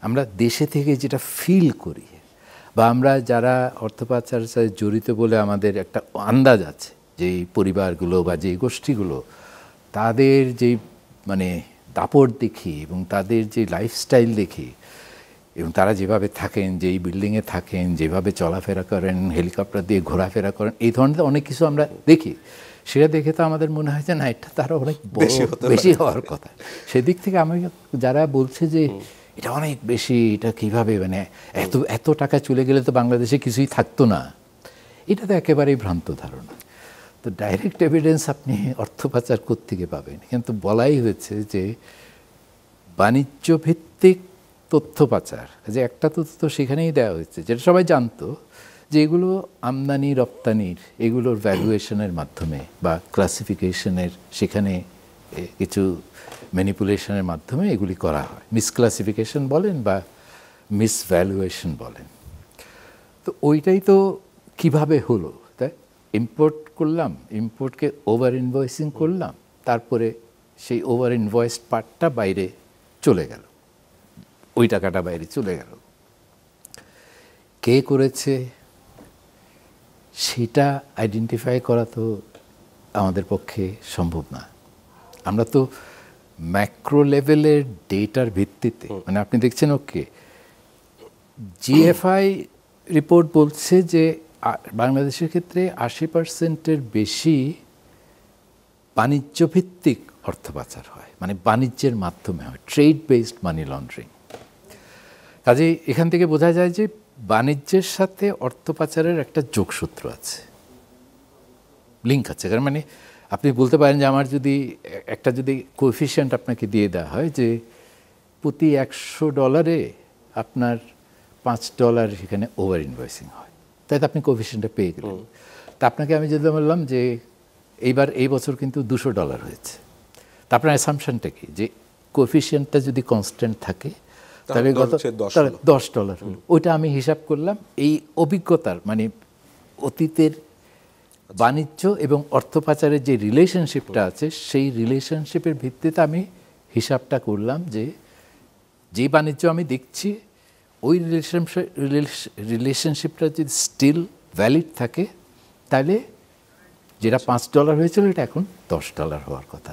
আমরা দেশে থেকে যেটা ফিল করি বা আমরা যারা অর্থ পাচারের সাথে জড়িত বলে আমাদের একটা আন্দাজ আছে, যেই পরিবারগুলো বা যেই গোষ্ঠীগুলো, তাদের যেই মানে দাপট দেখি এবং তাদের যে লাইফস্টাইল দেখি এবং তারা যেভাবে থাকেন, যেই বিল্ডিংয়ে থাকেন, যেভাবে চলাফেরা করেন, হেলিকপ্টার দিয়ে ঘোরাফেরা করেন, এই ধরনের অনেক কিছু আমরা দেখি। সেটা দেখে তো আমাদের মনে হয় যে না, এটা তারও অনেক বেশি হওয়ার কথা। সেদিক থেকে আমি যারা বলছে যে এটা অনেক বেশি, এটা কিভাবে মানে এত টাকা চলে গেলে তো বাংলাদেশে কিছুই থাকতো না, এটা তো একেবারেই ভ্রান্ত ধারণা। তো ডাইরেক্ট এভিডেন্স আপনি অর্থ পাচার কোত্থেকে পাবেন? কিন্তু বলাই হয়েছে যে বাণিজ্য ভিত্তিক তথ্য পাচার, যে একটা তথ্য সেখানেই দেওয়া হয়েছে যেটা সবাই জানতো, যে এগুলো আমদানি রপ্তানির এগুলোর ভ্যালুয়েশনের মাধ্যমে বা ক্লাসিফিকেশনের সেখানে কিছু ম্যানিপুলেশনের মাধ্যমে এগুলি করা হয়। মিসক্লাসিফিকেশন বলেন বা মিসভ্যালুয়েশন বলেন। তো ওইটাই তো কিভাবে হলো, তাই ইম্পোর্ট করলাম, ইম্পোর্টকে ওভার ইনভয়েসিং করলাম, তারপরে সেই ওভার ইনভয়েসড পার্টটা বাইরে চলে গেল, ওই টাকাটা বাইরে চলে গেল। কে করেছে সেটা আইডেন্টিফাই করা তো আমাদের পক্ষে সম্ভব না। আমরা তো ম্যাক্রো লেভেলের ডেটার ভিত্তিতে, মানে আপনি দেখছেন ওকে জিএফআই রিপোর্ট বলছে যে বাংলাদেশের ক্ষেত্রে 80% বেশি বাণিজ্যভিত্তিক অর্থ পাচার হয়, মানে বাণিজ্যের মাধ্যমে হয়, ট্রেড বেসড মানি লন্ডারিং। কাজেই এখান থেকে বোঝা যায় যে বাণিজ্যের সাথে অর্থ পাচারের একটা যোগসূত্র আছে, লিঙ্ক আছে। কারণ মানে আপনি বলতে পারেন যে আমার যদি যদি কোএফিশিয়েন্ট আপনাকে দিয়ে দেওয়া হয় যে প্রতি $100 আপনার $5 সেখানে ওভার ইনভয়েসিং হয়, তাই তো আপনি কোএফিশিয়েন্টটা পেয়ে গেলেন। তা আপনাকে আমি যদি বললাম যে এই বছর কিন্তু $200 হয়েছে, তা আপনার অ্যাসাম্পশনটা কি যে কোএফিশিয়েন্টটা যদি কনস্ট্যান্ট থাকে তাহলে $10 হলো। ওইটা আমি হিসাব করলাম এই অভিজ্ঞতার, মানে অতীতের বাণিজ্য এবং অর্থ পাচারের যে রিলেশনশিপটা আছে সেই রিলেশনশিপের ভিত্তিতে আমি হিসাবটা করলাম যে বাণিজ্য আমি দেখছি ওই রিলেশনশিপটা যদি স্টিল ভ্যালিড থাকে তাহলে যেটা $5 হয়েছিল এটা এখন $10 হওয়ার কথা।